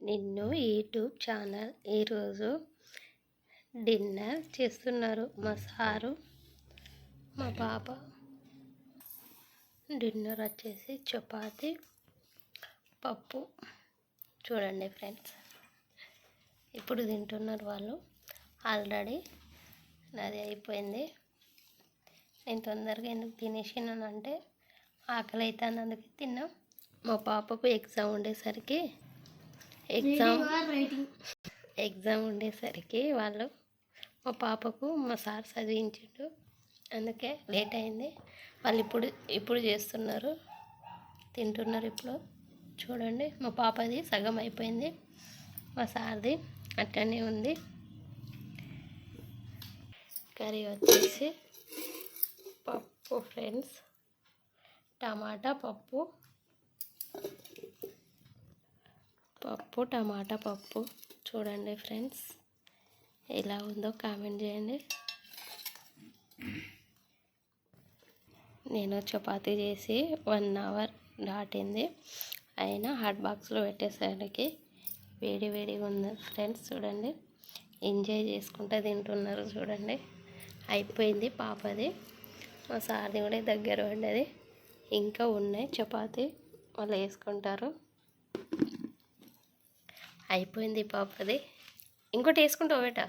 నిన్ను YouTube channel ఈరోజు dinner చేస్తున్నారు మా సారు మా పాప. డిన్నర్ వచ్చేసి చపాతి పప్పు. చూడండి ఫ్రెండ్స్, ఇప్పుడు తింటున్నారు వాళ్ళు. ఆల్రెడీ నాది అయిపోయింది. నేను తొందరగా ఎందుకు తినేసినానంటే ఆకలి అవుతుంది, అందుకే తిన్నా. మా పాపకు ఎగ్జామ్ ఉండేసరికి వాళ్ళు మా పాపకు మా సార్ చదివించిండు, అందుకే లేట్ అయింది. వాళ్ళు ఇప్పుడు చేస్తున్నారు, తింటున్నారు. ఇప్పుడు చూడండి, మా పాపది సగం అయిపోయింది, మా సార్ది అట్లనే ఉంది. కర్రీ వచ్చేసి పప్పు ఫ్రెండ్స్, టమాటా పప్పు టమాటా పప్పు. చూడండి ఫ్రెండ్స్, ఎలా ఉందో కామెంట్ చేయండి. నేను చపాతీ చేసి 1 అవర్ దాటింది, అయినా హాట్ బాక్స్లో పెట్టేసరికి వేడిగా ఉంది ఫ్రెండ్స్. చూడండి, ఎంజాయ్ చేసుకుంటూ తింటున్నారు. చూడండి, అయిపోయింది పాపది, మా సార్ది కూడా దగ్గర ఉండేది. ఇంకా ఉన్నాయి చపాతీ, వాళ్ళు వేసుకుంటారు. అయిపోయింది పాపది. ఇంకోటి వేసుకుంటావు బేట,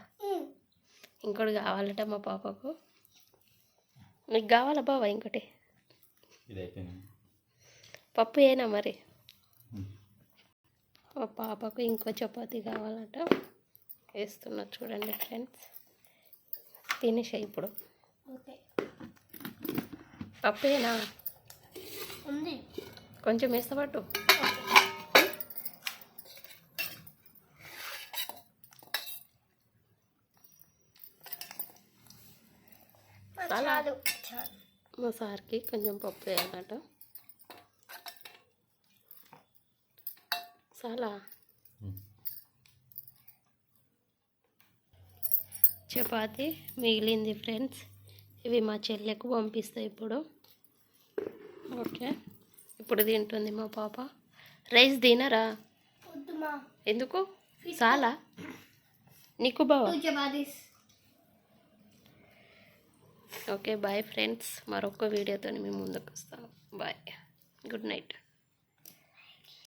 ఇంకోటి కావాలట మా పాపకు. నీకు కావాలా బాబా ఇంకోటి? పప్పు ఏనా మరి? మా పాపకు ఇంకో చపాతీ కావాలట, వేస్తున్నా. చూడండి ఫ్రెండ్స్, తినేసా ఇప్పుడు. పప్పు ఏనా? కొంచెం వేస్తా పట్టు. మా సార్కి కొంచెం పప్పు వేయాలట. చాలా చపాతీ మిగిలింది ఫ్రెండ్స్, ఇవి మా చెల్లెకు పంపిస్తాయి ఇప్పుడు. ఓకే, ఇప్పుడు తింటుంది మా పాప. రైస్ తినరా? ఎందుకు? చాలా నీకు బావా? Okay, bye friends. మరొక వీడియోతో మేము ముందుకు వస్తాము. Bye, good night.